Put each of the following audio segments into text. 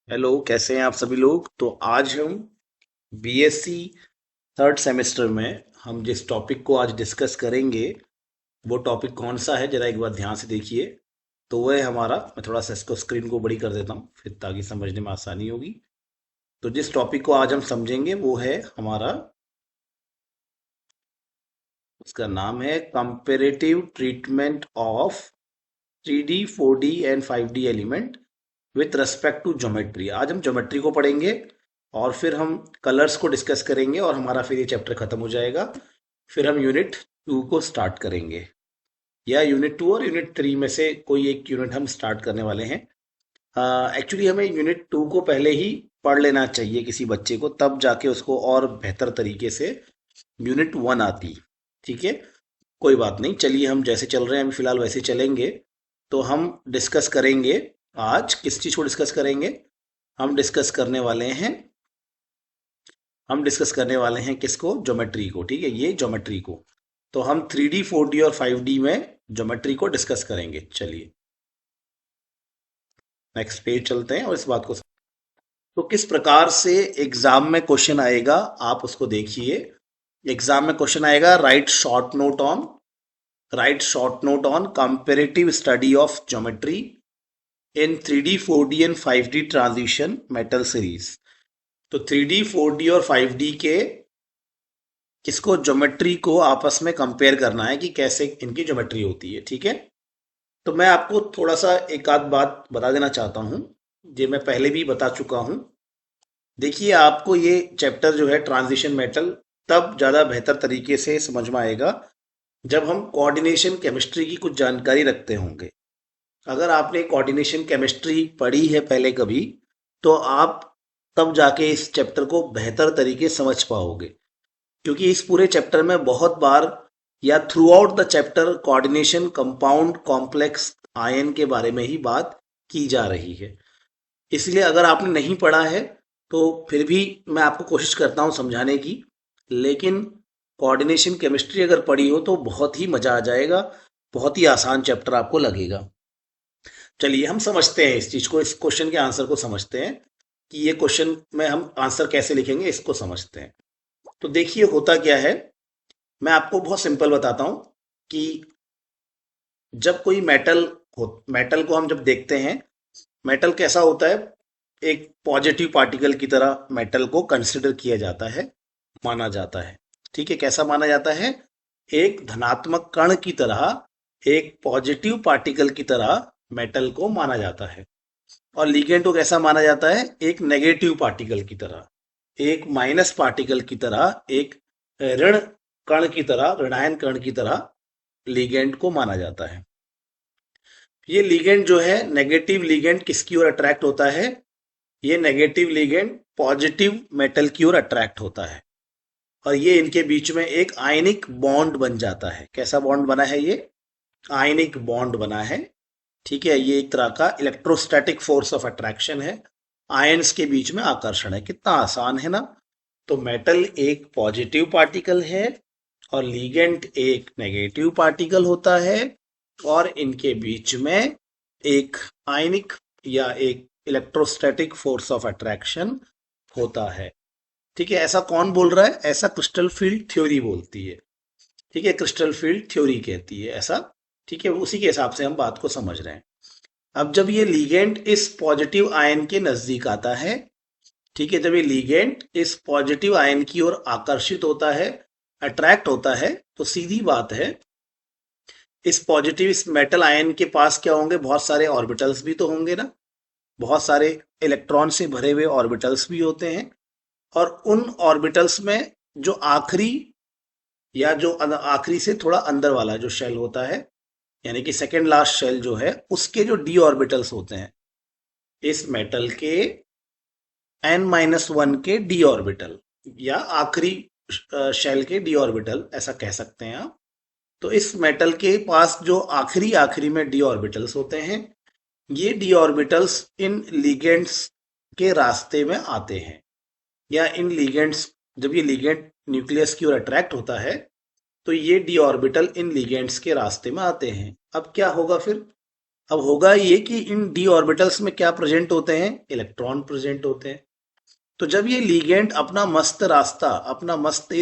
Hello, कैसे हैं आप सभी लोग। तो आज हम बीएससी थर्ड सेमेस्टर में हम जिस टॉपिक को आज डिस्कस करेंगे वो टॉपिक कौन सा है, जरा एक बार ध्यान से देखिए। तो वह है हमारा, मैं थोड़ा सा इसको स्क्रीन को बड़ी कर देता हूँ फिर ताकि समझने में आसानी होगी। तो जिस टॉपिक को आज हम समझेंगे वो है हमारा, उसका नाम है comparative treatment of 3D 4D and 5D element with respect to geometry. आज हम ज्योमेट्री को पढ़ेंगे और फिर हम कलर्स को डिस्कस करेंगे और हमारा फिर ये चैप्टर खत्म हो जाएगा। फिर हम यूनिट 2 को स्टार्ट करेंगे, या यूनिट 2 और यूनिट 3 में से कोई एक यूनिट हम स्टार्ट करने वाले हैं। एक्चुअली हमें यूनिट 2 को पहले ही पढ़ लेना चाहिए किसी बच्चे को, तब जाके उसको और बेहतर तरीके से यूनिट 1 आती। ठीक है, कोई बात नहीं, चलिए हम जैसे चल रहे हैं अभी फिलहाल वैसे चलेंगे। तो हम डिस्कस करेंगे, आज किस चीज़ को डिस्कस करेंगे। हम डिस्कस करने वाले हैं, हम डिस्कस करने वाले हैं किसको, ज्योमेट्री को। ठीक है, ये ज्योमेट्री को। तो हम 3D 4D और 5D में ज्योमेट्री को डिस्कस करेंगे। चलिए नेक्स्ट पेज चलते हैं और इस बात को, तो किस प्रकार से एग्जाम में क्वेश्चन आएगा आप उसको देखिए। एग्जाम में क्वेश्चन आएगा, right short note on comparative study of geometry in 3D 4D and 5D transition metal series. तो 3D 4D और 5D के किसको, ज्योमेट्री को आपस में कंपेयर करना है कि कैसे इनकी ज्योमेट्री होती है। ठीक है, तो मैं आपको थोड़ा सा एक आध बात बता देना चाहता हूँ, ये मैं पहले भी बता चुका हूँ। देखिए, आपको ये चैप्टर जो है ट्रांजिशन मेटल तब ज़्यादा बेहतर तरीके से समझ में आएगा जब हम कोऑर्डिनेशन केमिस्ट्री की कुछ जानकारी रखते होंगे। अगर आपने कोऑर्डिनेशन केमिस्ट्री पढ़ी है पहले कभी, तो आप तब जाके इस चैप्टर को बेहतर तरीके से समझ पाओगे, क्योंकि इस पूरे चैप्टर में बहुत बार या through out the chapter coordination compound complex ion के बारे में ही बात की जा रही है। इसलिए अगर आपने नहीं पढ़ा है तो फिर भी मैं आपको कोशिश करता हूँ समझाने की, लेकिन कोऑर्डिनेशन केमिस्ट्री अगर पढ़ी हो तो बहुत ही मज़ा आ जाएगा, बहुत ही आसान चैप्टर आपको लगेगा। चलिए हम समझते हैं इस चीज़ को, इस क्वेश्चन के आंसर को समझते हैं कि ये क्वेश्चन में हम आंसर कैसे लिखेंगे, इसको समझते हैं। तो देखिए होता क्या है, मैं आपको बहुत सिंपल बताता हूं कि जब कोई मेटल को हम जब देखते हैं, मेटल कैसा होता है, एक पॉजिटिव पार्टिकल की तरह मेटल को कंसिडर किया जाता है, माना जाता है। ठीक है, कैसा माना जाता है, एक धनात्मक कण की तरह, एक पॉजिटिव पार्टिकल की तरह मेटल को माना जाता है। और लिगेंड को कैसा माना जाता है, एक नेगेटिव पार्टिकल की तरह, एक माइनस पार्टिकल की तरह, एक ऋण कण की तरह, ऋणायन कण की तरह लिगेंड को माना जाता है। ये लिगेंड जो है, नेगेटिव लिगेंड किसकी ओर अट्रैक्ट होता है, ये नेगेटिव लिगेंड पॉजिटिव मेटल की ओर अट्रैक्ट होता है और ये इनके बीच में एक आयनिक बॉन्ड बन जाता है। कैसा बॉन्ड बना है, ये आयनिक बॉन्ड बना है। ठीक है, ये एक तरह का इलेक्ट्रोस्टैटिक फोर्स ऑफ अट्रैक्शन है, आयंस के बीच में आकर्षण है। कितना आसान है ना। तो मेटल एक पॉजिटिव पार्टिकल है और लिगेंड एक नेगेटिव पार्टिकल होता है, और इनके बीच में एक आयनिक या एक इलेक्ट्रोस्टैटिक फोर्स ऑफ अट्रैक्शन होता है। ठीक है, ऐसा कौन बोल रहा है, ऐसा क्रिस्टल फील्ड थ्योरी बोलती है। ठीक है, क्रिस्टल फील्ड थ्योरी कहती है ऐसा। ठीक है, उसी के हिसाब से हम बात को समझ रहे हैं। अब जब ये लिगेंड इस पॉजिटिव आयन के नजदीक आता है, ठीक है, जब ये लिगेंड इस पॉजिटिव आयन की ओर आकर्षित होता है, अट्रैक्ट होता है, तो सीधी बात है, इस पॉजिटिव इस मेटल आयन के पास क्या होंगे, बहुत सारे ऑर्बिटल्स भी तो होंगे ना, बहुत सारे इलेक्ट्रॉन से भरे हुए ऑर्बिटल्स भी होते हैं। और उन ऑर्बिटल्स में जो आखिरी, या जो आखिरी से थोड़ा अंदर वाला जो शेल होता है, यानी कि सेकेंड लास्ट शेल जो है, उसके जो डी ऑर्बिटल्स होते हैं, इस मेटल के n-1 के डी ऑर्बिटल, या आखिरी शेल के डी ऑर्बिटल ऐसा कह सकते हैं आप। तो इस मेटल के पास जो आखिरी आखिरी में डी ऑर्बिटल्स होते हैं, ये डी ऑर्बिटल्स इन लिगेंड्स के रास्ते में आते हैं, या इन लिगेंड्स, जब ये लिगेंड न्यूक्लियस की ओर अट्रैक्ट होता है तो ये डी ऑर्बिटल इन लिगेंड्स के रास्ते में आते हैं। अब क्या होगा फिर, अब होगा ये कि इन डी ऑर्बिटल्स में क्या प्रेजेंट होते हैं, इलेक्ट्रॉन प्रेजेंट होते हैं। तो जब ये लीगेंड अपना मस्त रास्ता, अपना मस्त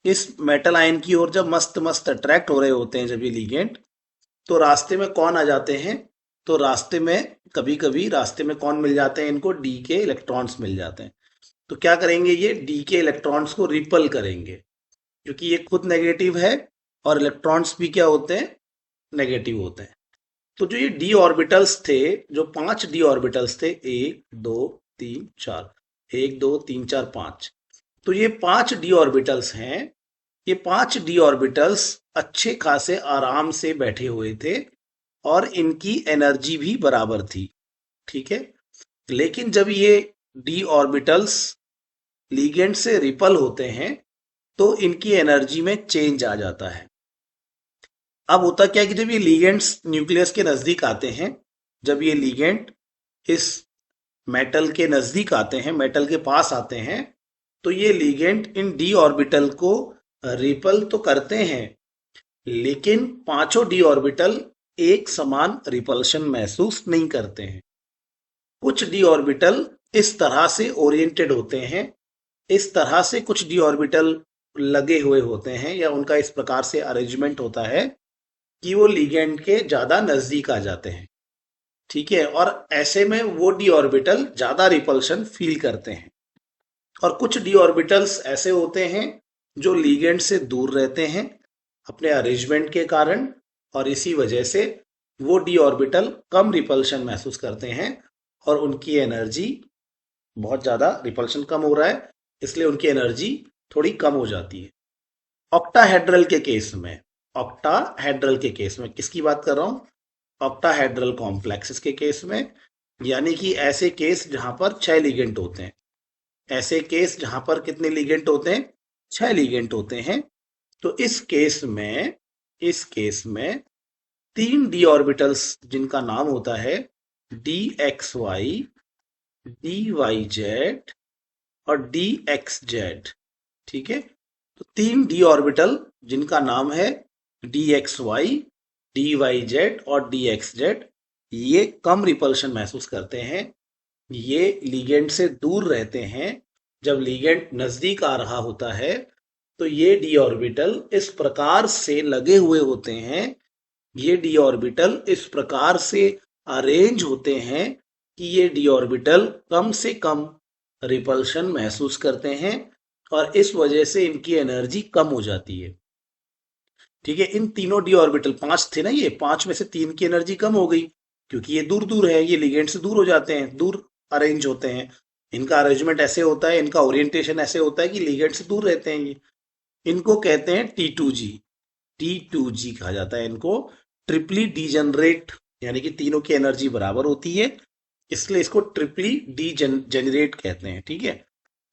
इस मेटल आयन की ओर जब मस्त मस्त अट्रैक्ट हो रहे होते हैं, जब ये लीगेंड, तो रास्ते में कौन आ जाते हैं, तो रास्ते में कभी कभी रास्ते में कौन मिल जाते हैं इनको, डी के इलेक्ट्रॉन्स मिल जाते हैं। तो क्या करेंगे, ये डी के इलेक्ट्रॉन्स को रिपल करेंगे, क्योंकि ये खुद नेगेटिव है और इलेक्ट्रॉन्स भी क्या होते हैं, नेगेटिव होते हैं। तो जो ये डी ऑर्बिटल्स थे, जो 5 डी ऑर्बिटल्स थे, 1 2 3 4, 1 2 3 4 5, तो ये 5 डी ऑर्बिटल्स हैं। ये 5 डी ऑर्बिटल्स अच्छे खासे आराम से बैठे हुए थे और इनकी एनर्जी भी बराबर थी, ठीक है। लेकिन जब ये डी ऑर्बिटल्स लीगेंड से रिपल होते हैं तो इनकी एनर्जी में चेंज आ जाता है। अब होता क्या है कि जब ये लीगेंड्स न्यूक्लियस के नजदीक आते हैं, जब ये लीगेंड इस मेटल के नजदीक आते हैं, मेटल के पास आते हैं, तो ये लीगेंड इन डी ऑर्बिटल को रिपल तो करते हैं, लेकिन पांचों डी ऑर्बिटल एक समान रिपल्शन महसूस नहीं करते हैं। कुछ डी ऑर्बिटल इस तरह से ओरिएंटेड होते हैं, इस तरह से कुछ डी ऑर्बिटल लगे हुए होते हैं, या उनका इस प्रकार से अरेंजमेंट होता है कि वो लिगेंड के ज्यादा नजदीक आ जाते हैं, ठीक है। और ऐसे में वो डी ऑर्बिटल ज्यादा रिपल्शन फील करते हैं। और कुछ डी ऑर्बिटल्स ऐसे होते हैं जो लिगेंड से दूर रहते हैं अपने अरेंजमेंट के कारण, और इसी वजह से वो डी ऑर्बिटल कम रिपल्शन महसूस करते हैं और उनकी एनर्जी बहुत ज्यादा, रिपल्शन कम हो रहा है इसलिए उनकी एनर्जी थोड़ी कम हो जाती है। ऑक्टाहेड्रल के केस में, ऑक्टाहेड्रल के केस में किसकी बात कर रहा हूं, ऑक्टाहेड्रल कॉम्प्लेक्सेस के केस में, यानी कि ऐसे केस जहां पर 6 लिगेंड होते हैं, ऐसे केस जहां पर कितने लिगेंड होते हैं, 6 लिगेंड होते हैं। तो इस केस में 3 डी ऑर्बिटल्स जिनका नाम होता है d x y, d y z और डी एक्स जेड, ठीक है। तो 3 डी ऑर्बिटल जिनका नाम है d x y, d y z और डी एक्स जेड, ये कम रिपल्शन महसूस करते हैं, ये लिगेंड से दूर रहते हैं। जब लिगेंड नजदीक आ रहा होता है तो ये डी ऑर्बिटल इस प्रकार से लगे हुए होते हैं, ये डी ऑर्बिटल इस प्रकार से अरेंज होते हैं कि ये डी ऑर्बिटल कम से कम रिपल्शन महसूस करते हैं और इस वजह से इनकी एनर्जी कम हो जाती है, ठीक है। इन तीनों डी ऑर्बिटल, 5 थे ना, ये 5 में से 3 की एनर्जी कम हो गई क्योंकि ये दूर दूर है, ये लिगेंड से दूर हो जाते हैं, दूर अरेंज होते हैं। इनका अरेंजमेंट ऐसे होता है, इनका ओरिएंटेशन ऐसे होता है कि लिगेंड से दूर रहते हैं ये। इनको कहते हैं T2G, T2G कहा जाता है इनको, ट्रिपली डीजनरेट, यानी कि तीनों की एनर्जी बराबर होती है इसलिए इसको ट्रिपली डीजनरेट कहते हैं, ठीक है।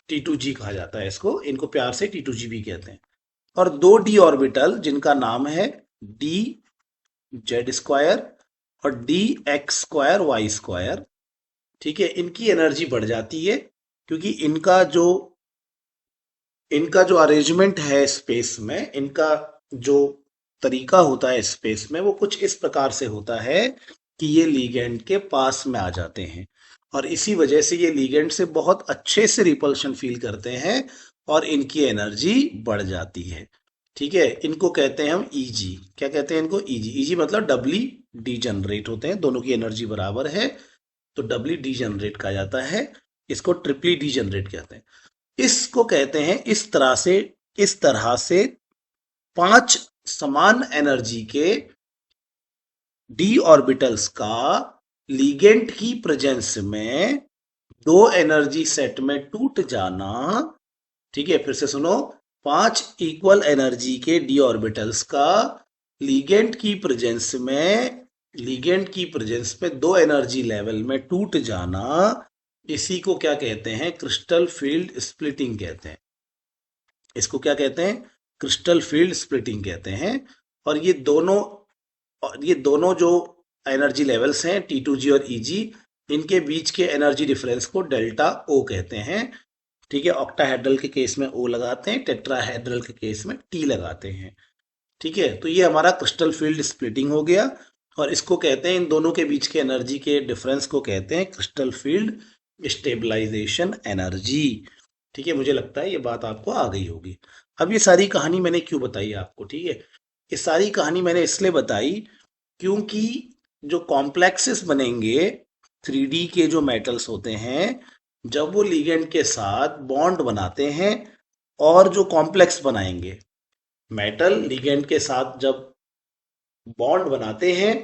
T2G कहा जाता है इसको, इनको प्यार से T2G भी कहते हैं। और 2 डी ऑर्बिटल जिनका नाम है डी जेड स्क्वायर और d x square y square, ठीक है, इनकी एनर्जी बढ़ जाती है क्योंकि इनका जो अरेंजमेंट है स्पेस में, इनका जो तरीका होता है स्पेस में, वो कुछ इस प्रकार से होता है कि ये लीगेंड के पास में आ जाते हैं और इसी वजह से ये लीगेंड से बहुत अच्छे से रिपल्शन फील करते हैं और इनकी एनर्जी बढ़ जाती है, ठीक है। इनको कहते हैं हम ईजी, क्या कहते हैं इनको, ईजी। ईजी मतलब डबली डीजनरेट होते हैं, दोनों की एनर्जी बराबर है तो डबली डीजनरेट कहा जाता है, इसको ट्रिपली डीजनरेट कहते हैं। इसको कहते हैं इस तरह से 5 समान एनर्जी के डी ऑर्बिटल्स का लिगेंड की प्रेजेंस में 2 एनर्जी सेट में टूट जाना, ठीक है। फिर से सुनो, 5 इक्वल एनर्जी के डी ऑर्बिटल्स का लिगेंड की प्रेजेंस में 2 एनर्जी लेवल में टूट जाना, इसी को क्या कहते हैं, क्रिस्टल फील्ड स्प्लिटिंग कहते हैं। इसको क्या कहते हैं, क्रिस्टल फील्ड स्प्लिटिंग कहते हैं। और ये दोनों जो एनर्जी लेवल्स हैं T2G और EG, इनके बीच के एनर्जी डिफरेंस को डेल्टा O कहते हैं, ठीक है। ऑक्टाहेड्रल के केस में O लगाते हैं, टेट्राहेड्रल के केस में T लगाते हैं, ठीक है। तो ये हमारा क्रिस्टल फील्ड स्प्लिटिंग हो गया और इसको कहते हैं, इन दोनों के बीच के एनर्जी के डिफरेंस को कहते हैं क्रिस्टल फील्ड स्टेबलाइजेशन एनर्जी। ठीक है, मुझे लगता है ये बात आपको आ गई होगी। अब ये सारी कहानी मैंने क्यों बताई आपको, ठीक है, ये सारी कहानी मैंने इसलिए बताई क्योंकि जो कॉम्प्लेक्सेस बनेंगे 3D के जो मेटल्स होते हैं, जब वो लिगेंड के साथ बॉन्ड बनाते हैं और जो कॉम्प्लेक्स बनाएंगे, मेटल लिगेंड के साथ जब बॉन्ड बनाते हैं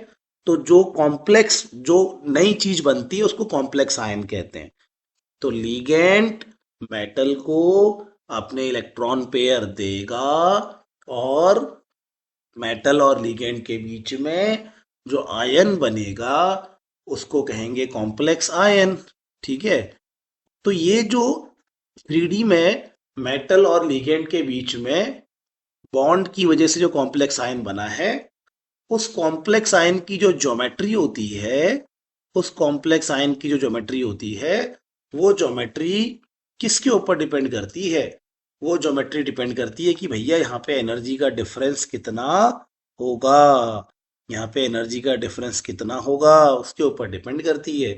तो जो कॉम्प्लेक्स, जो नई चीज बनती है उसको कॉम्प्लेक्स आयन कहते हैं। तो लिगेंड मेटल को अपने इलेक्ट्रॉन पेयर देगा और मेटल और लिगेंड के बीच में जो आयन बनेगा उसको कहेंगे कॉम्प्लेक्स आयन। ठीक है, तो ये जो 3D में मेटल और लिगेंड के बीच में बॉन्ड की वजह से जो कॉम्प्लेक्स आयन बना है, उस कॉम्प्लेक्स आयन की जो ज्योमेट्री होती है, उस कॉम्प्लेक्स आयन की जो ज्योमेट्री होती है, वो ज्योमेट्री किसके ऊपर डिपेंड करती है? वो ज्योमेट्री डिपेंड करती है कि भैया यहाँ पे एनर्जी का डिफरेंस कितना होगा, यहाँ पे एनर्जी का डिफरेंस कितना होगा उसके ऊपर डिपेंड करती है।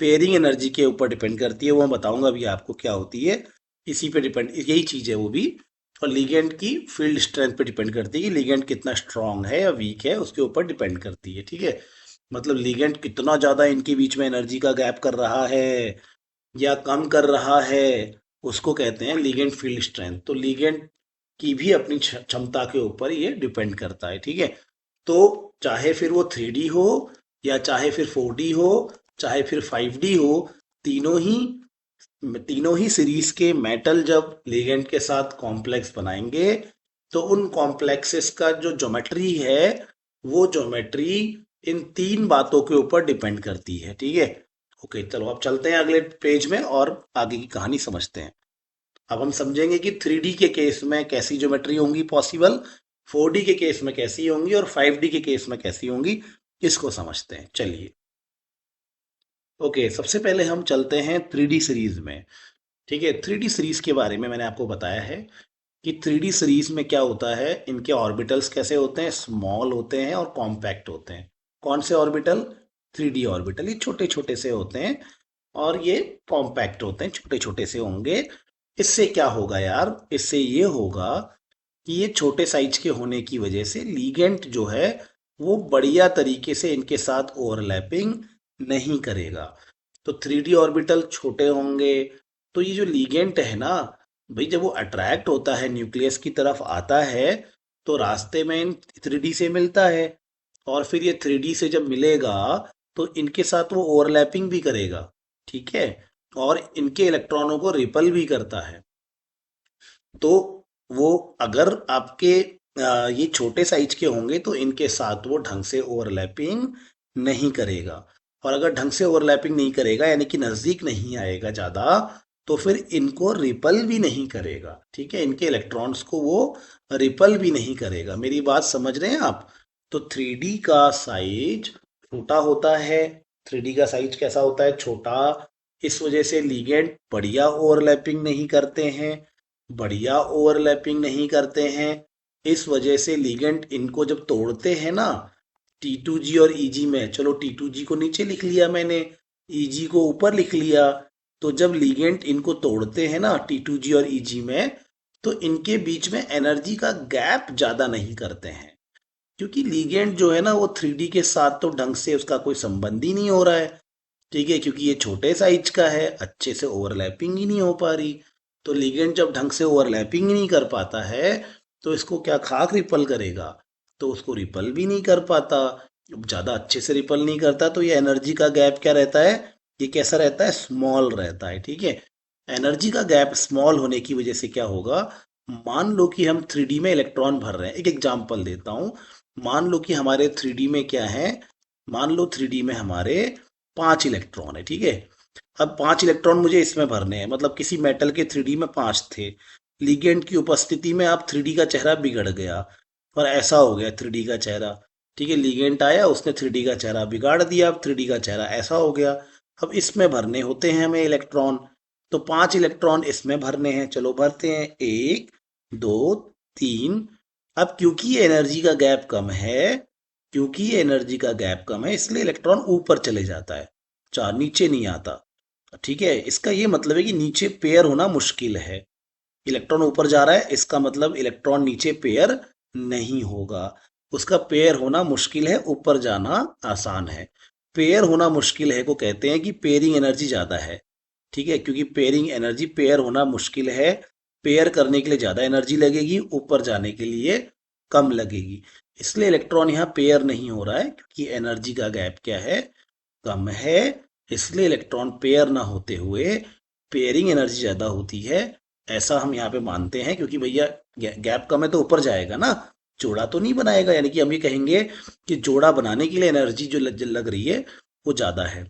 पेयरिंग एनर्जी के ऊपर डिपेंड करती है, वो मैं बताऊंगा अभी आपको क्या होती है। इसी पे डिपेंड, यही चीज है वो भी। और लिगेंड की फील्ड स्ट्रेंथ पे डिपेंड करती है कि लिगेंड कितना स्ट्रांग है या वीक है, उसके ऊपर डिपेंड करती है। ठीक है, मतलब लिगेंड कितना ज्यादा इनके बीच में एनर्जी का गैप कर रहा है या कम कर रहा है, उसको कहते हैं लिगेंड फील्ड स्ट्रेंथ। तो लिगेंड की भी अपनी क्षमता के ऊपर ये डिपेंड करता है। ठीक है, तो चाहे फिर वो 3D हो या चाहे फिर 4D हो, चाहे फिर 5D हो, तीनों ही तीनों ही सीरीज के मेटल जब लिगेंड के साथ कॉम्प्लेक्स बनाएंगे तो उन कॉम्प्लेक्सेस का जो ज्योमेट्री है, वो ज्योमेट्री इन तीन बातों के ऊपर डिपेंड करती है। ठीक है, ओके, चलो अब चलते हैं अगले पेज में और आगे की कहानी समझते हैं। अब हम समझेंगे कि 3D के केस में कैसी ज्योमेट्री होंगी पॉसिबल, 4D के केस में कैसी होंगी और 5D के केस में कैसी होंगी, इसको समझते हैं। चलिए, ओके, सबसे पहले हम चलते हैं 3D सीरीज में। ठीक है, 3D सीरीज के बारे में मैंने आपको बताया है कि 3D सीरीज में क्या होता है, इनके ऑर्बिटल्स कैसे होते हैं, स्मॉल होते हैं और कॉम्पैक्ट होते हैं। कौन से ऑर्बिटल? 3D ऑर्बिटल, ये छोटे छोटे से होते हैं और ये कॉम्पैक्ट होते हैं, छोटे छोटे से होंगे। इससे क्या होगा यार, इससे ये होगा कि ये छोटे साइज के होने की वजह से लीगेंट जो है वो बढ़िया तरीके से इनके साथ ओवरलैपिंग नहीं करेगा। तो 3D ऑर्बिटल छोटे होंगे, तो ये जो लीगेंट है ना भाई, जब वो अट्रैक्ट होता है न्यूक्लियस की तरफ आता है तो रास्ते में इन 3D से मिलता है, और फिर ये 3D से जब मिलेगा तो इनके साथ वो ओवरलैपिंग भी करेगा। ठीक है, और इनके इलेक्ट्रॉनों को रिपल भी करता है। तो वो अगर आपके ये छोटे साइज के होंगे तो इनके साथ वो ढंग से ओवरलैपिंग नहीं करेगा, और अगर ढंग से ओवरलैपिंग नहीं करेगा यानी कि नजदीक नहीं आएगा ज्यादा, तो फिर इनको रिपल भी नहीं करेगा। ठीक है, इनके इलेक्ट्रॉन्स को वो रिपल भी नहीं करेगा। मेरी बात समझ रहे हैं आप? तो 3D का साइज छोटा होता है। 3D का साइज कैसा होता है? छोटा। इस वजह से लिगेंड बढ़िया ओवरलैपिंग नहीं करते हैं, बढ़िया ओवरलैपिंग नहीं करते हैं। इस वजह से लिगेंड इनको जब तोड़ते हैं ना, T2G और EG में, चलो T2G को नीचे लिख लिया मैंने, EG को ऊपर लिख लिया, तो जब लिगेंड इनको तोड़ते हैं ना T2G और EG में, तो इनके बीच में एनर्जी का गैप ज्यादा नहीं करते हैं, क्योंकि लिगेंड जो है ना वो 3D के साथ तो ढंग से उसका कोई संबंध ही नहीं हो रहा है। ठीक है, क्योंकि ये छोटे साइज का है, अच्छे से ओवरलैपिंग ही नहीं हो पा रही। तो लिगेंड जब ढंग से ओवरलैपिंग ही नहीं कर पाता है तो इसको क्या खाक रिपल करेगा? तो उसको रिपल भी नहीं कर पाता। ज्यादा अच्छे से रिपल नहीं करता तो ये एनर्जी का गैप क्या रहता है, ये कैसा रहता है, स्मॉल रहता है। ठीक है, एनर्जी का गैप स्मॉल होने की वजह से क्या होगा, मान लो कि हम 3D में इलेक्ट्रॉन भर रहे हैं। एक एग्जांपल देता हूं, मान लो कि हमारे 3D में क्या है, मान लो 3D में हमारे 5 इलेक्ट्रॉन है। ठीक है, अब 5 इलेक्ट्रॉन मुझे इसमें भरने हैं, मतलब किसी मेटल के 3D में 5 थे। लिगेंड की उपस्थिति में आप 3D का चेहरा बिगड़ गया और ऐसा हो गया 3D का चेहरा। ठीक है, लिगेंड आया, उसने 3D का चेहरा बिगाड़ दिया, अब 3D का चेहरा ऐसा हो गया। अब इसमें भरने होते हैं हमें इलेक्ट्रॉन, तो 5 इलेक्ट्रॉन इसमें भरने हैं। चलो भरते हैं, 1, 2, 3। अब क्योंकि एनर्जी का गैप कम है क्योंकि ये एनर्जी का गैप कम है इसलिए इलेक्ट्रॉन ऊपर चले जाता है, चार नीचे नहीं आता। ठीक है, इसका ये मतलब है कि नीचे पेयर होना मुश्किल है। इलेक्ट्रॉन ऊपर जा रहा है इसका मतलब इलेक्ट्रॉन नीचे पेयर नहीं होगा। उसका पेयर होना मुश्किल है, ऊपर जाना आसान है। पेयर होना मुश्किल है को कहते हैं कि पेयरिंग एनर्जी ज्यादा है। ठीक है, क्योंकि पेयरिंग एनर्जी, पेयर होना मुश्किल है, पेयर करने के लिए ज्यादा एनर्जी लगेगी, ऊपर जाने के लिए कम लगेगी। इसलिए इलेक्ट्रॉन यहाँ पेयर नहीं हो रहा है क्योंकि एनर्जी का गैप क्या है, कम है। इसलिए इलेक्ट्रॉन पेयर ना होते हुए पेयरिंग एनर्जी ज्यादा होती है, ऐसा हम यहाँ पे मानते हैं। क्योंकि भैया गैप कम है तो ऊपर जाएगा ना, जोड़ा तो नहीं बनाएगा। यानी कि हम ये कहेंगे कि जोड़ा बनाने के लिए एनर्जी जो लग रही है वो ज्यादा है।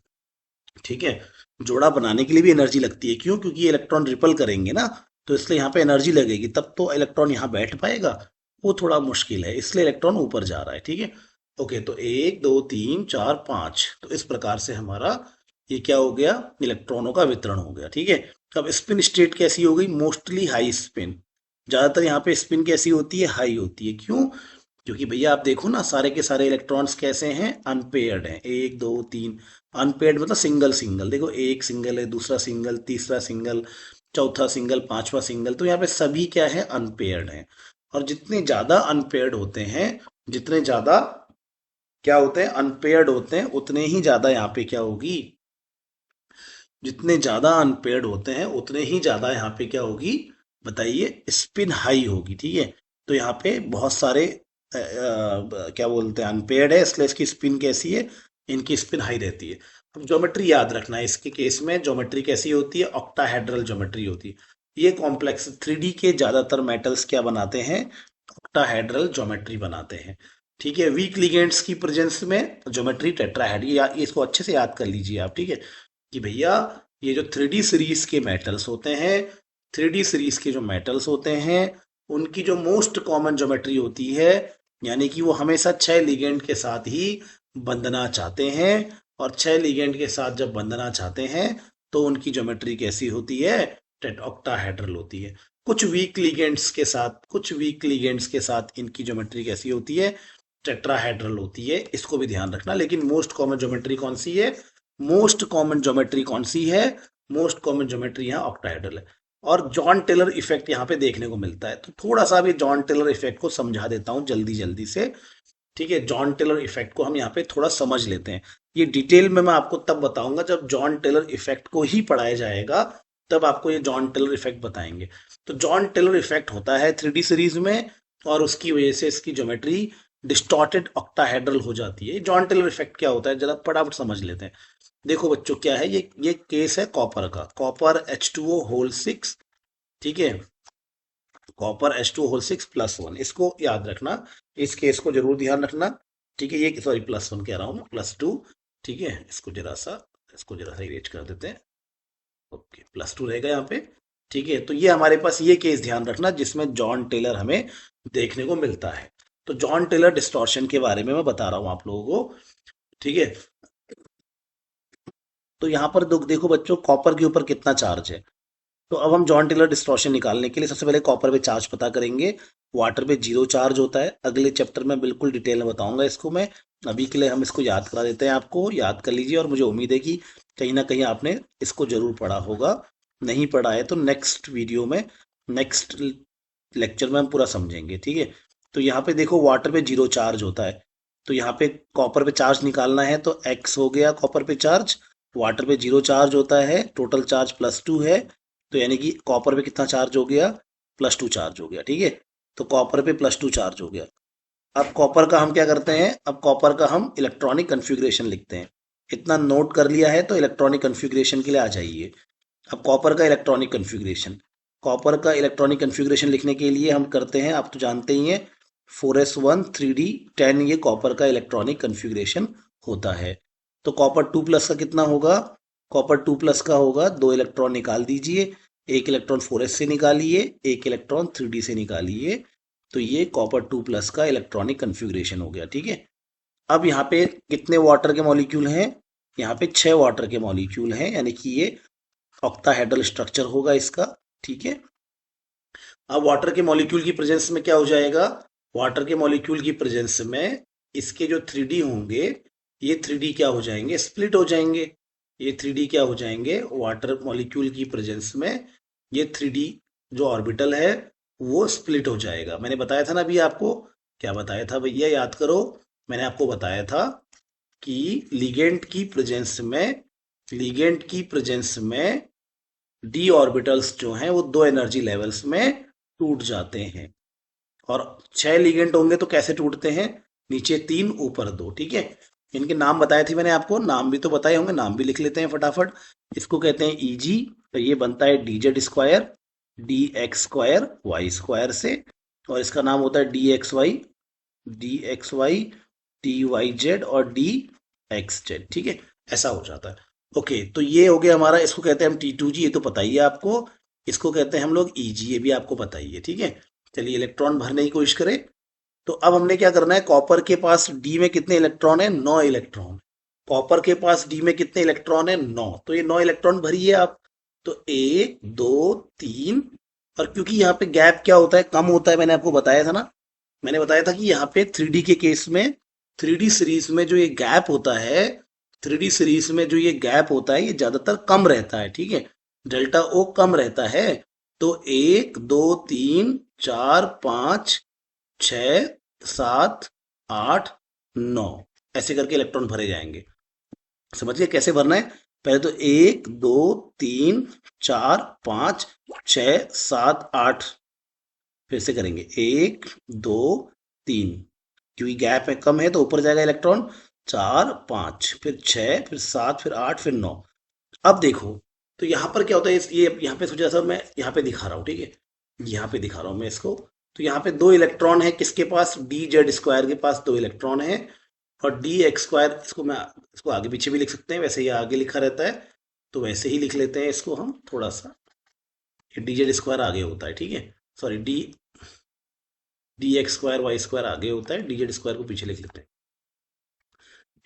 ठीक है, जोड़ा बनाने के लिए भी एनर्जी लगती है, क्यों? क्योंकि इलेक्ट्रॉन रिपल करेंगे ना, तो इसलिए यहाँ पे एनर्जी लगेगी, तब तो इलेक्ट्रॉन यहाँ बैठ पाएगा। वो थोड़ा मुश्किल है, इसलिए इलेक्ट्रॉन ऊपर जा रहा है। ठीक है, ओके, तो एक दो तीन चार पांच, तो इस प्रकार से हमारा ये क्या हो गया, इलेक्ट्रॉनों का वितरण हो गया। ठीक है, अब स्पिन स्टेट कैसी हो गई, मोस्टली हाई स्पिन। ज्यादातर यहाँ पे स्पिन कैसी होती है, हाई होती है। क्यों? क्योंकि भैया आप देखो ना, सारे के सारे इलेक्ट्रॉन्स कैसे हैं, अनपेयर्ड हैं, एक दो तीन। अनपेयर्ड मतलब सिंगल सिंगल, देखो एक सिंगल है, दूसरा सिंगल, तीसरा सिंगल, चौथा सिंगल, पांचवा सिंगल, तो यहाँ पे सभी क्या है, अनपेयर्ड हैं। और जितने ज्यादा अनपेयर्ड होते हैं, जितने ज्यादा क्या होते हैं, अनपेयर्ड होते हैं, उतने ही ज्यादा यहाँ पे क्या होगी, जितने ज्यादा अनपेयर्ड होते हैं उतने ही ज्यादा यहाँ पे क्या होगी, बताइए, स्पिन हाई होगी। ठीक है, तो यहाँ पे बहुत सारे क्या बोलते हैं, अनपेयर्ड है, इसलिए इसकी स्पिन कैसी है, इनकी स्पिन हाई रहती है। अब ज्योमेट्री याद रखना है इसके केस में, ज्योमेट्री कैसी होती है, ऑक्टाहेड्रल ज्योमेट्री होती है। ये कॉम्प्लेक्स 3D के ज्यादातर मेटल्स क्या बनाते हैं, ऑक्टाहेड्रल ज्योमेट्री बनाते हैं। ठीक है, वीक लिगेंड्स की प्रेजेंस में ज्योमेट्री टेट्राहेड, ये इसको अच्छे से याद कर लीजिए आप। ठीक है, कि भैया ये जो 3D सीरीज के मेटल्स होते हैं, 3D सीरीज के जो मेटल्स होते हैं, उनकी जो मोस्ट कॉमन ज्योमेट्री होती है, यानी कि वो हमेशा 6 लिगेंड के साथ ही बंधना चाहते हैं। और 6 लिगेंड के साथ जब बंधना चाहते हैं तो उनकी ज्योमेट्री कैसी होती है, ऑक्टाहेड्रल होती है। कुछ वीक लिगेंड्स के साथ इनकी ज्योमेट्री कैसी होती है, टेट्राहेड्रल होती है। इसको भी ध्यान रखना। लेकिन मोस्ट कॉमन ज्योमेट्री कौन सी है, मोस्ट कॉमन ज्योमेट्री कौन सी है, मोस्ट कॉमन ज्योमेट्री यहाँ ऑक्टाहेड्रल है। और जॉन टेलर इफेक्ट यहाँ पे देखने को मिलता है, तो थोड़ा सा भी जॉन टेलर इफेक्ट को समझा देता हूँ जल्दी जल्दी से। ठीक है, जॉन टेलर इफेक्ट को हम यहाँ पे थोड़ा समझ लेते हैं। ये डिटेल में मैं आपको तब बताऊंगा जब जॉन टेलर इफेक्ट को ही पढ़ाया जाएगा, तब आपको ये जॉन टेलर इफेक्ट बताएंगे। तो जॉन टेलर इफेक्ट होता है 3D सीरीज में, और उसकी वजह से इसकी ज्योमेट्री डिस्टॉर्टेड ऑक्टाहेड्रल हो जाती है। जॉन टेलर इफेक्ट क्या होता है, जरा फटाफट समझ लेते हैं। देखो बच्चों, क्या है ये केस है कॉपर का, कॉपर H2O होल 6। ठीक है, कॉपर H2O होल 6+1, इसको याद रखना, इस केस को जरूर ध्यान रखना। ठीक है, ये सॉरी +1 कह रहा हूँ मैं, +2। ठीक है, इसको जरा सा इरेज कर देते हैं। ओके, +2 रहेगा यहाँ पे। ठीक है, तो ये हमारे पास ये केस ध्यान रखना जिसमें जॉन टेलर हमें देखने को मिलता है। तो जॉन टेलर डिस्टॉर्शन के बारे में मैं बता रहा हूँ आप लोगों को। ठीक है, तो यहाँ पर देखो बच्चों, कॉपर के ऊपर कितना चार्ज है। तो अब हम जॉन टेलर डिस्टॉर्शन निकालने के लिए सबसे पहले कॉपर पे चार्ज पता करेंगे। वाटर पे 0 चार्ज होता है। अगले चैप्टर में बिल्कुल डिटेल में बताऊंगा इसको मैं। अभी के लिए हम इसको याद करा देते हैं, आपको याद कर लीजिए। और मुझे उम्मीद है कि कहीं ना कहीं आपने इसको जरूर पढ़ा होगा। नहीं पढ़ा है तो नेक्स्ट वीडियो में, नेक्स्ट लेक्चर में हम पूरा समझेंगे। ठीक है, तो यहाँ पे देखो वाटर पे 0 चार्ज होता है, तो यहाँ पे कॉपर पे चार्ज निकालना है, तो x हो गया कॉपर पे चार्ज। वाटर पे 0 चार्ज होता है, टोटल चार्ज +2 है, तो यानी कि कॉपर पे कितना चार्ज हो गया, +2 चार्ज हो गया। ठीक है, तो कॉपर पे +2 चार्ज हो गया। अब कॉपर का हम क्या करते हैं, अब कॉपर का हम इलेक्ट्रॉनिक कन्फिग्रेशन लिखते हैं। इतना नोट कर लिया है तो इलेक्ट्रॉनिक कन्फिग्रेशन के लिए आ जाइए। अब कॉपर का इलेक्ट्रॉनिक कन्फिग्रेशन, कॉपर का इलेक्ट्रॉनिक कन्फिग्रेशन लिखने के लिए हम करते हैं, आप तो जानते ही हैं, 4s1 3d10, ये कॉपर का इलेक्ट्रॉनिक कन्फिग्रेशन होता है। तो कॉपर 2+ का कितना होगा, कॉपर 2+ का होगा, 2 इलेक्ट्रॉन निकाल दीजिए। एक इलेक्ट्रॉन 4s से निकालिए, एक इलेक्ट्रॉन 3d से निकालिए। तो ये कॉपर 2+ का इलेक्ट्रॉनिक कन्फिग्रेशन हो गया। ठीक है, अब यहाँ पे कितने वाटर के मॉलिक्यूल हैं, यहाँ पे 6 वाटर के मॉलिक्यूल हैं, यानी कि ये ऑक्टाहेड्रल स्ट्रक्चर होगा इसका। ठीक है, अब वाटर के मॉलिक्यूल की प्रेजेंस में क्या हो जाएगा, वाटर के मॉलिक्यूल की प्रेजेंस में इसके जो 3D होंगे, ये 3D क्या हो जाएंगे, स्प्लिट हो जाएंगे। ये 3D क्या हो जाएंगे, वाटर मॉलिक्यूल की प्रेजेंस में ये 3D जो ऑर्बिटल है वो स्प्लिट हो जाएगा। मैंने बताया था ना अभी आपको, क्या बताया था भैया, याद करो। मैंने आपको बताया था कि लिगेंड की प्रेजेंस में डी ऑर्बिटल्स जो हैं वो दो एनर्जी लेवल्स में टूट जाते हैं। और 6 लिगेंड होंगे तो कैसे टूटते हैं, नीचे 3 ऊपर 2, ठीक है। इनके नाम बताए थे मैंने आपको, नाम भी तो बताए होंगे, नाम भी लिख लेते हैं फटाफट। इसको कहते हैं Eg, तो ये बनता है dz², dx², y² से। और इसका नाम होता है dxy, dyz और dxz, ठीक है। ऐसा हो जाता है। ओके, तो ये हो गया हमारा, इसको कहते हैं हम T2g, ये तो पता ही है आपको। इसको कहते हैं हम लोग Eg, ये भी आपको पता ही है, ठीक है। चलिए इलेक्ट्रॉन भरने की कोशिश करें। तो अब हमने क्या करना है, कॉपर के पास डी में कितने इलेक्ट्रॉन है, 9 इलेक्ट्रॉन। कॉपर के पास डी में कितने इलेक्ट्रॉन है, 9। तो ये 9 इलेक्ट्रॉन भरिए आप। तो 1 2 3। और क्योंकि यहाँ पे गैप क्या होता है, कम होता है, मैंने आपको बताया था ना। मैंने बताया था कि यहाँ पे 3D के केस में, 3D सीरीज में जो ये गैप होता है, 3D सीरीज में जो ये गैप होता है ये ज्यादातर कम रहता है, ठीक है। डेल्टा ओ कम रहता है। तो 1 2 3 4 5 6 7 8 9, ऐसे करके इलेक्ट्रॉन भरे जाएंगे। समझिए कैसे भरना है। पहले तो 1 2 3 4 5 6 7 8, फिर से करेंगे 1 2 3, क्योंकि गैप में कम है तो ऊपर जाएगा इलेक्ट्रॉन। 4 5, फिर 6, फिर 7, फिर 8, फिर 9। अब देखो, तो यहाँ पर क्या होता है, ये यहाँ पे सोचा सर, मैं यहाँ पे दिखा रहा हूँ, ठीक है। यहाँ पे दिखा रहा हूँ मैं इसको। तो यहाँ पे 2 इलेक्ट्रॉन है, किसके पास, dz² के पास 2 इलेक्ट्रॉन है। और dx², इसको मैं, इसको आगे पीछे भी लिख सकते हैं, वैसे ये आगे लिखा रहता है, तो वैसे ही लिख लेते हैं इसको हम थोड़ा सा। ये dz² आगे होता है, ठीक है। सॉरी, dx², y² आगे होता है, dz² को पीछे लिख लेते हैं,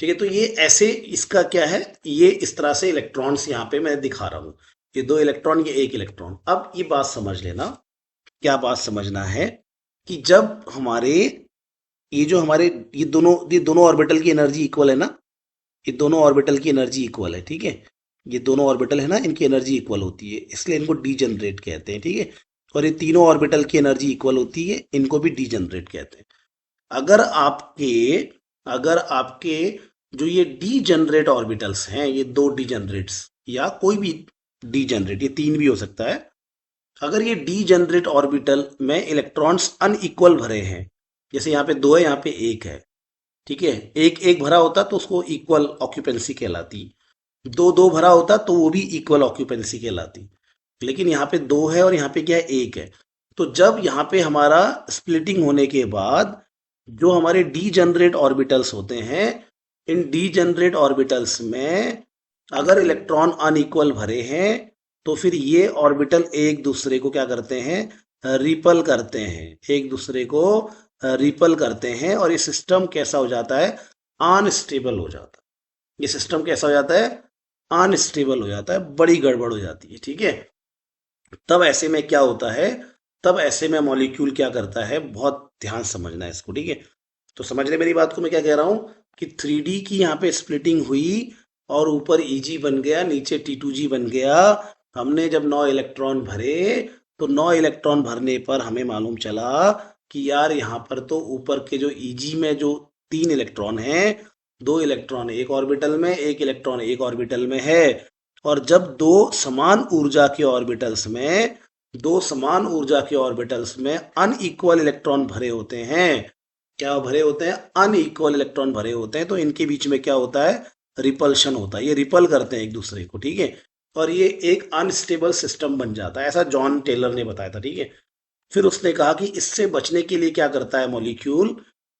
ठीक है। तो ये ऐसे, इसका क्या है, ये इस तरह से इलेक्ट्रॉन्स यहाँ पे मैं दिखा रहा हूँ। ये 2 इलेक्ट्रॉन, ये 1 इलेक्ट्रॉन। अब ये बात समझ लेना, क्या बात समझना है, कि जब हमारे, ये जो हमारे, ये दोनों ऑर्बिटल की एनर्जी इक्वल है ना, ये दोनों ऑर्बिटल की एनर्जी इक्वल है, ठीक है। ये दोनों ऑर्बिटल है ना, इनकी एनर्जी इक्वल होती है, इसलिए इनको डीजनरेट कहते हैं, ठीक है। और ये तीनों ऑर्बिटल की एनर्जी इक्वल होती है, इनको भी डीजनरेट कहते हैं। अगर आपके अगर आपके जो ये डीजनरेट ऑर्बिटल्स हैं, ये 2 डीजनरेट्स, या कोई भी डीजनरेट, ये 3 भी हो सकता है। अगर ये डीजनरेट ऑर्बिटल में इलेक्ट्रॉन्स अनइक्वल भरे हैं, जैसे यहाँ पे 2 है, यहाँ पे 1 है, ठीक है। एक एक भरा होता तो उसको इक्वल ऑक्यूपेंसी कहलाती। 2 2 भरा होता तो वो भी इक्वल ऑक्यूपेंसी कहलाती। लेकिन यहाँ पे 2 है और यहाँ पे क्या है, 1 है। तो जब यहाँ पे हमारा स्प्लिटिंग होने के बाद जो हमारे डीजनरेट ऑर्बिटल्स होते हैं, इन डीजनरेट ऑर्बिटल्स में अगर इलेक्ट्रॉन अनइक्वल भरे हैं, तो फिर ये ऑर्बिटल एक दूसरे को क्या करते हैं, रिपल करते हैं, एक दूसरे को रिपल करते हैं। और ये सिस्टम कैसा हो जाता है, अनस्टेबल हो जाता है। ये सिस्टम कैसा हो जाता है, अनस्टेबल हो जाता है, बड़ी गड़बड़ हो जाती है, ठीक है। तब ऐसे में क्या होता है, तब ऐसे में मॉलिक्यूल क्या करता है, बहुत ध्यान समझना है इसको, ठीक है। तो समझ ले मेरी बात को, मैं क्या कह रहा हूं, कि 3D की यहाँ पे स्प्लिटिंग हुई और ऊपर Eg बन गया, नीचे T2g बन गया। हमने जब 9 इलेक्ट्रॉन भरे, तो 9 इलेक्ट्रॉन भरने पर हमें मालूम चला कि यार यहाँ पर तो ऊपर के जो Eg में जो 3 इलेक्ट्रॉन हैं, 2 इलेक्ट्रॉन एक ऑर्बिटल में, 1 इलेक्ट्रॉन एक ऑर्बिटल में है। और जब दो समान ऊर्जा के ऑर्बिटल्स में अनइक्वल इलेक्ट्रॉन भरे होते हैं, क्या भरे होते हैं, अनइक्वल इलेक्ट्रॉन भरे होते हैं, तो इनके बीच में क्या होता है, रिपल्शन होता है, ये रिपल करते हैं एक दूसरे को, ठीक है। और ये एक अनस्टेबल सिस्टम बन जाता है, ऐसा जॉन टेलर ने बताया था, ठीक है। फिर उसने कहा कि इससे बचने के लिए क्या करता है मॉलिक्यूल,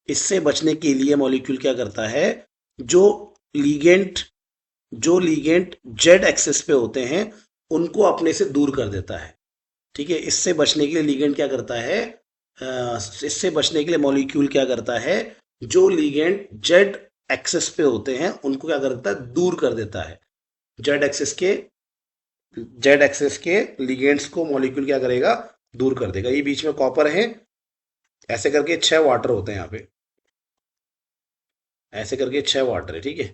इससे बचने के लिए मॉलिक्यूल क्या करता है, जो लीगेंट जेड एक्सिस पे होते हैं उनको अपने से दूर कर देता है, ठीक है। इससे बचने के लिए लीगेंड क्या करता है, इससे बचने के लिए मॉलिक्यूल क्या करता है, जो लीगेंड जेड एक्सिस पे होते हैं उनको क्या करता है, दूर कर देता है। जेड एक्सिस के लीगेंड्स को मॉलिक्यूल क्या करेगा, दूर कर देगा। ये बीच में कॉपर है, ऐसे करके 6 वाटर होते हैं यहाँ पे, ऐसे करके 6 वाटर है, ठीक है।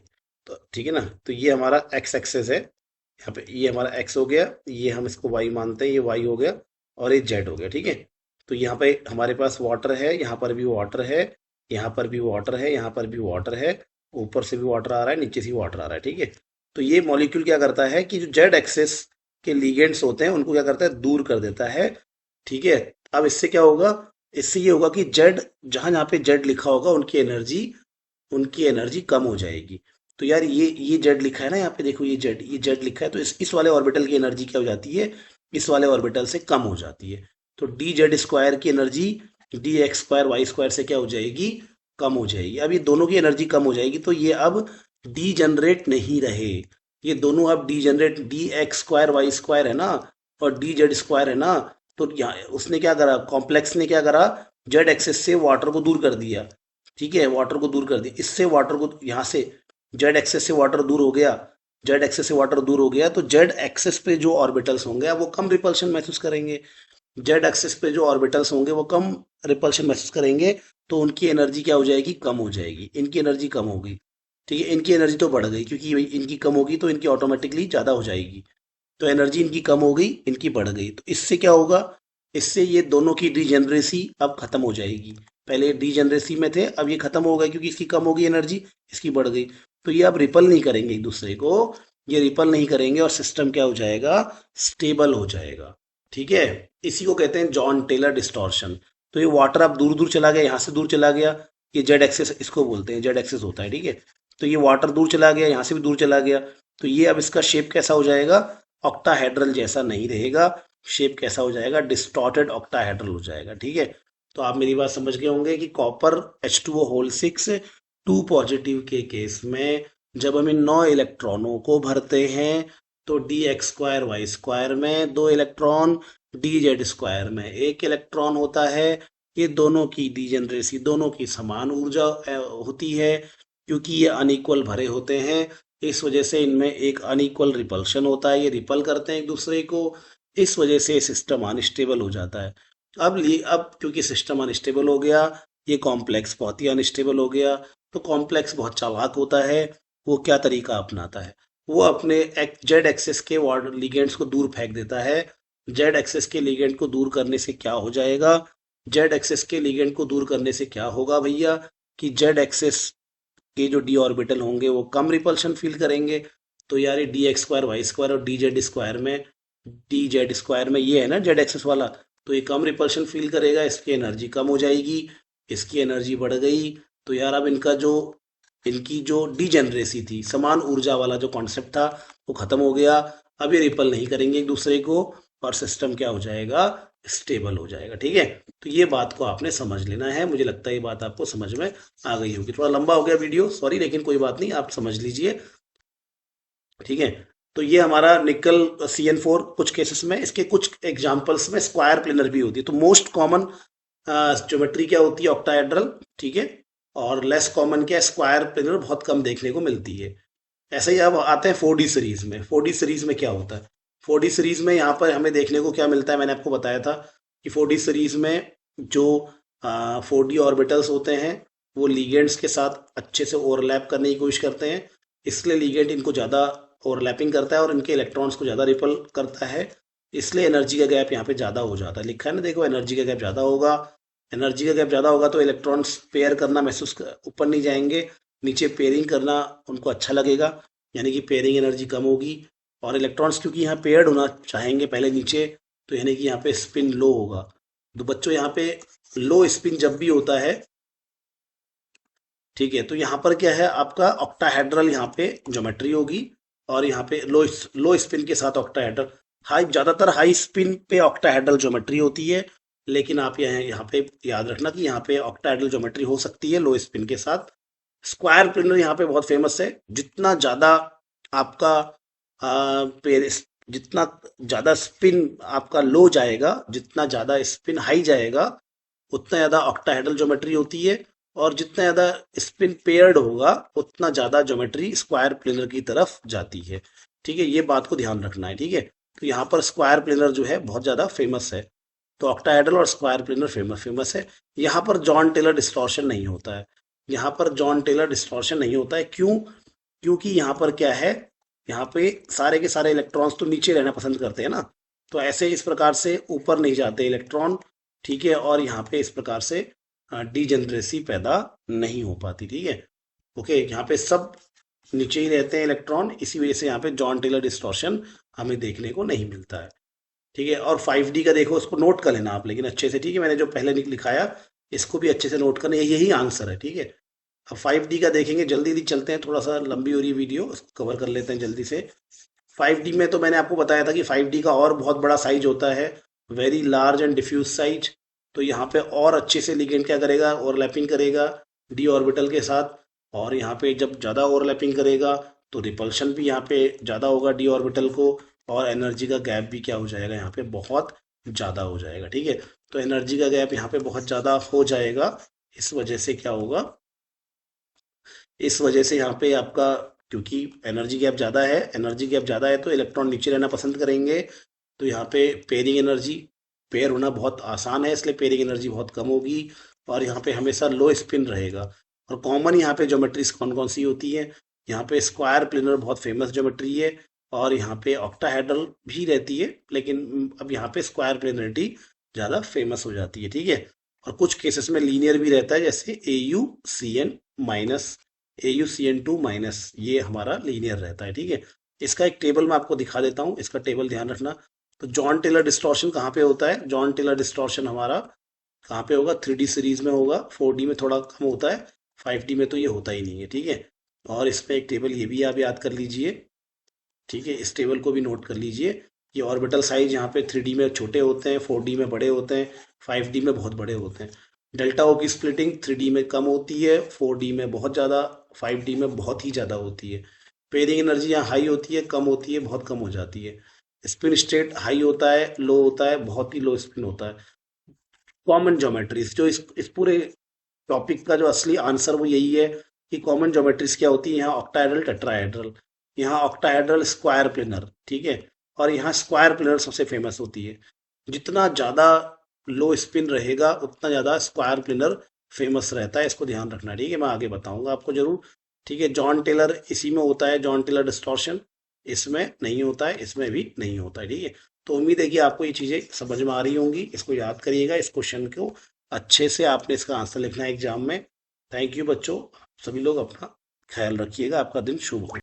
तो ठीक है ना, तो ये हमारा एक्स एक्सेस है, यहाँ पे ये हमारा एक्स हो गया, ये हम इसको वाई मानते हैं, ये वाई हो गया, और ये जेड हो गया, ठीक है। तो यहाँ पे हमारे पास वाटर है, यहाँ पर भी वाटर है, यहाँ पर भी वाटर है, यहाँ पर भी वाटर है, ऊपर से भी वाटर आ रहा है, नीचे से भी वाटर आ रहा है, ठीक है। तो ये मॉलिक्यूल क्या करता है कि जो जेड एक्सेस के लिगेंड्स होते हैं उनको क्या करता है, दूर कर देता है, ठीक है। अब इससे क्या होगा, इससे ये होगा कि जेड, जहां जहां पे जेड लिखा होगा उनकी एनर्जी कम हो जाएगी। तो यार ये जेड लिखा है ना, यहाँ पे देखो ये जेड लिखा है, तो इस वाले ऑर्बिटल की एनर्जी क्या हो जाती है, इस वाले ऑर्बिटल से कम हो जाती है। तो डी जेड स्क्वायर की energy d x square y square से क्या हो जाएगी, कम हो जाएगी। अब ये दोनों की एनर्जी कम हो जाएगी, तो ये अब डी जनरेट नहीं रहे, ये दोनों अब degenerate, d x square y square है ना, और डी जेड स्क्वायर है ना। तो यहाँ उसने क्या करा, कॉम्प्लेक्स ने क्या करा, जेड एक्सेस से वाटर को दूर कर दिया, ठीक है, वाटर को दूर कर दिया, इससे वाटर को यहाँ से जेड एक्सेस से वाटर दूर हो गया, जेड एक्सेस से वाटर दूर हो गया, तो जेड एक्सेस पे जो ऑर्बिटल्स होंगे वो कम रिपल्शन महसूस करेंगे, जेड एक्सिस पे जो ऑर्बिटल्स होंगे वो कम रिपल्शन महसूस करेंगे, तो उनकी एनर्जी क्या हो जाएगी, कम हो जाएगी, इनकी एनर्जी कम होगी, ठीक है। इनकी एनर्जी तो बढ़ गई, क्योंकि इनकी कम होगी तो इनकी ऑटोमेटिकली ज़्यादा हो जाएगी, तो एनर्जी इनकी कम हो गई, इनकी बढ़ गई, तो इससे क्या होगा, इससे ये दोनों की डीजेनरेसी अब खत्म हो जाएगी। पहले डीजेनरेसी में थे, अब ये खत्म हो गए क्योंकि इसकी कम हो गई एनर्जी, इसकी बढ़ गई, तो ये अब रिपल नहीं करेंगे एक दूसरे को, ये रिपल नहीं करेंगे, और सिस्टम क्या हो जाएगा, स्टेबल हो जाएगा, ठीक है। इसी को कहते हैं जॉन टेलर डिस्टॉर्शन। तो ये वाटर अब दूर दूर चला गया, यहाँ से दूर चला गया, ये जेड एक्सेस इसको बोलते हैं, जेड एक्सेस होता है, ठीक है। तो ये वाटर दूर चला गया, यहाँ से भी दूर चला गया, तो ये अब इसका शेप कैसा हो जाएगा, ऑक्टाहेड्रल जैसा नहीं रहेगा, शेप कैसा हो जाएगा, डिस्टॉर्टेड ऑक्टाहेड्रल हो जाएगा, ठीक है। तो आप मेरी बात समझ गए होंगे कि copper H2O whole 6 two positive के केस में जब हम इन 9 इलेक्ट्रॉनों को भरते हैं, तो d x square y square में 2 इलेक्ट्रॉन, डी जेड स्क्वायर में 1 इलेक्ट्रॉन होता है। ये दोनों की डीजेनरेसी, दोनों की समान ऊर्जा होती है, क्योंकि ये अनइक्वल भरे होते हैं, इस वजह से इनमें एक अनइक्वल रिपल्शन होता है, ये रिपल करते हैं एक दूसरे को, इस वजह से सिस्टम अनस्टेबल हो जाता है। अब क्योंकि सिस्टम अनस्टेबल हो गया, ये कॉम्प्लेक्स बहुत ही अनस्टेबल हो गया, तो कॉम्प्लेक्स बहुत चालाक होता है, वो क्या तरीका अपनाता है, वो अपने जेड एक्सेस के लिगेंड्स को दूर फेंक देता है। जेड एक्सेस के लिगेंड को दूर करने से क्या हो जाएगा, जेड एक्सेस के लिगेंड को दूर करने से क्या होगा भैया, कि जेड एक्सेस के जो डी ऑर्बिटल होंगे वो कम रिपल्शन फील करेंगे। तो यार ये d x square y square और डी जेड स्क्वायर में ये है ना जेड एक्सेस वाला, तो ये कम रिपल्शन फील करेगा, इसकी एनर्जी कम हो जाएगी, इसकी एनर्जी बढ़ गई। तो यार अब इनकी जो डीजेनरेसी थी, समान ऊर्जा वाला जो कॉन्सेप्ट था, वो खत्म हो गया। अब ये रिपल नहीं करेंगे एक दूसरे को, और सिस्टम क्या हो जाएगा, स्टेबल हो जाएगा, ठीक है। तो ये बात को आपने समझ लेना है, मुझे लगता है ये बात आपको समझ में आ गई होगी। थोड़ा लंबा हो गया वीडियो, सॉरी, लेकिन कोई बात नहीं, आप समझ लीजिए, ठीक है। तो ये हमारा निकल CN4 कुछ केसेस में, इसके कुछ एग्जांपल्स में स्क्वायर प्लेनर भी होती है। तो मोस्ट कॉमन ज्योमेट्री क्या होती है, ऑक्टाहेड्रल, ठीक है, और लेस कॉमन क्या है, स्क्वायर प्लेनर बहुत कम देखने को मिलती है। ऐसे ही अब आते हैं 4D सीरीज में। 4D सीरीज में क्या होता है, 4D सीरीज में यहाँ पर हमें देखने को क्या मिलता है, मैंने आपको बताया था कि 4D सीरीज में जो 4D ऑर्बिटल्स होते हैं वो लीगेंड्स के साथ अच्छे से ओवरलैप करने की कोशिश करते हैं, इसलिए लीगेंड इनको ज़्यादा ओवरलैपिंग करता है और इनके इलेक्ट्रॉन्स को ज़्यादा रिपल करता है, इसलिए एनर्जी का गैप यहाँ पे ज़्यादा हो जाता है। लिखा है ना, देखो, एनर्जी का गैप ज़्यादा होगा, एनर्जी का गैप ज़्यादा होगा तो इलेक्ट्रॉन्स पेयर करना ऊपर नहीं जाएंगे, नीचे पेयरिंग करना उनको अच्छा लगेगा, यानी कि पेयरिंग एनर्जी कम होगी। और इलेक्ट्रॉन्स क्योंकि यहाँ पेयर्ड होना चाहेंगे पहले नीचे, तो यानी कि यहाँ पे स्पिन लो होगा। तो बच्चों यहाँ पे लो स्पिन जब भी होता है, ठीक है, तो यहाँ पर क्या है, आपका ऑक्टाहेड्रल यहाँ पे ज्योमेट्री होगी, और यहाँ पे लो स्पिन के साथ ऑक्टाहेड्रल, ज्यादातर हाई स्पिन पे ऑक्टाहेड्रल ज्योमेट्री होती है, लेकिन आप यहाँ पे याद रखना कि यहाँ पे ऑक्टाहेड्रल ज्योमेट्री हो सकती है लो स्पिन के साथ। स्क्वायर प्लेनर यहाँ पे बहुत फेमस है, जितना ज्यादा आपका जितना ज्यादा स्पिन आपका लो जाएगा, जितना ज्यादा स्पिन हाई जाएगा, उतना ज्यादा ऑक्टाहेड्रल ज्योमेट्री होती है, और जितना ज्यादा स्पिन पेयर्ड होगा उतना ज्यादा ज्योमेट्री स्क्वायर प्लेनर की तरफ जाती है, ठीक है। ये बात को ध्यान रखना है, ठीक है। तो यहाँ पर स्क्वायर प्लेनर जो है बहुत ज्यादा फेमस है, तो ऑक्टाहेड्रल और स्क्वायर प्लेनर फेमस फेमस है। यहाँ पर जॉन टेलर डिस्टॉर्शन नहीं होता है। यहाँ पर जॉन टेलर डिस्टॉर्शन नहीं होता है। क्यों? क्योंकि यहाँ पर क्या है, यहाँ पे सारे के सारे इलेक्ट्रॉन्स तो नीचे रहना पसंद करते हैं ना, तो ऐसे इस प्रकार से ऊपर नहीं जाते इलेक्ट्रॉन, ठीक है, और यहाँ पे इस प्रकार से डीजेनरेसी पैदा नहीं हो पाती, ठीक है। ओके, यहाँ पे सब नीचे ही रहते हैं इलेक्ट्रॉन, इसी वजह से यहाँ पे जॉन टेलर डिस्टॉर्शन हमें देखने को नहीं मिलता है, ठीक है। और 5D का देखो, उसको नोट कर लेना आप लेकिन अच्छे से, ठीक है, मैंने जो पहले लिखाया इसको भी अच्छे से नोट करना, यही आंसर है, ठीक है। अब 5D का देखेंगे, जल्दी जल्दी चलते हैं, थोड़ा सा लंबी हो रही है वीडियो, उसको कवर कर लेते हैं जल्दी से। 5D में तो मैंने आपको बताया था कि 5D का और बहुत बड़ा साइज होता है, very large and diffuse size. तो यहाँ पे और अच्छे से लिगेंड क्या करेगा, ओवरलैपिंग करेगा डी ऑर्बिटल के साथ, और यहाँ पे जब ज़्यादा ओवरलैपिंग करेगा तो रिपल्शन भी यहाँ पे ज़्यादा होगा डी ऑर्बिटल को, और एनर्जी का गैप भी क्या हो जाएगा, यहाँ पे बहुत ज़्यादा हो जाएगा, ठीक है। तो एनर्जी का गैप यहाँ पे बहुत ज़्यादा हो जाएगा, इस वजह से क्या होगा, इस वजह से यहाँ पे आपका, क्योंकि एनर्जी गैप ज़्यादा है, एनर्जी गैप ज़्यादा है तो इलेक्ट्रॉन नीचे रहना पसंद करेंगे, तो यहाँ पे पेयरिंग एनर्जी, पेयर होना बहुत आसान है, इसलिए पेयरिंग एनर्जी बहुत कम होगी, और यहाँ पे हमेशा लो स्पिन रहेगा। और कॉमन यहाँ पे ज्योमेट्रीज कौन कौन सी होती है, यहाँ पे स्क्वायर प्लेनर बहुत फेमस ज्योमेट्री है, और यहाँ पे ऑक्टाहेड्रल भी रहती है, लेकिन अब यहाँ पे स्क्वायर प्लेनरिटी ज़्यादा फेमस हो जाती है, ठीक है। और कुछ केसेस में लीनियर भी रहता है, जैसे AuCN- AuCN2-, ये हमारा लीनियर रहता है, ठीक है। इसका एक टेबल मैं आपको दिखा देता हूँ, इसका टेबल ध्यान रखना। तो जॉन टेलर डिस्टॉर्शन कहाँ पे होता है, जॉन टेलर डिस्टॉर्शन हमारा कहाँ पे होगा, 3D सीरीज में होगा, 4D में थोड़ा कम होता है, 5D में तो ये होता ही नहीं है, ठीक है। और इसमें एक टेबल ये भी आप याद कर लीजिए, ठीक है, इस टेबल को भी नोट कर लीजिए। ये ऑर्बिटल साइज यहाँ पे 3D में छोटे होते हैं, 4D में बड़े होते हैं, 5D में बहुत बड़े होते हैं। डेल्टा ओ की स्प्लिटिंग 3D में कम होती है, 4D में बहुत ज़्यादा, 5D में बहुत ही ज़्यादा होती है। पेयरिंग एनर्जी यहाँ हाई होती है, कम होती है, बहुत कम हो जाती है। स्पिन स्टेट हाई होता है, लो होता है, बहुत ही लो स्पिन होता है। कॉमन ज्योमेट्रीज, जो इस पूरे टॉपिक का जो असली आंसर वो यही है कि कॉमन ज्योमेट्रीज क्या होती है, यहाँ ऑक्टाहेड्रल, टेट्राहेड्रल, यहाँ ऑक्टाहेड्रल, स्क्वायर प्लेनर, ठीक है, और यहाँ स्क्वायर प्लेनर सबसे फेमस होती है। जितना ज़्यादा लो स्पिन रहेगा उतना ज़्यादा स्क्वायर प्लेनर फेमस रहता है, इसको ध्यान रखना, ठीक है, मैं आगे बताऊंगा आपको जरूर, ठीक है। जॉन टेलर इसी में होता है, जॉन टेलर डिस्टॉर्शन, इसमें नहीं होता है, इसमें भी नहीं होता है, ठीक है। तो उम्मीद है कि आपको ये चीज़ें समझ में आ रही होंगी, इसको याद करिएगा, इस क्वेश्चन को अच्छे से आपने इसका आंसर लिखना है एग्जाम में। थैंक यू बच्चों, सभी लोग अपना ख्याल रखिएगा, आपका दिन शुभ हो।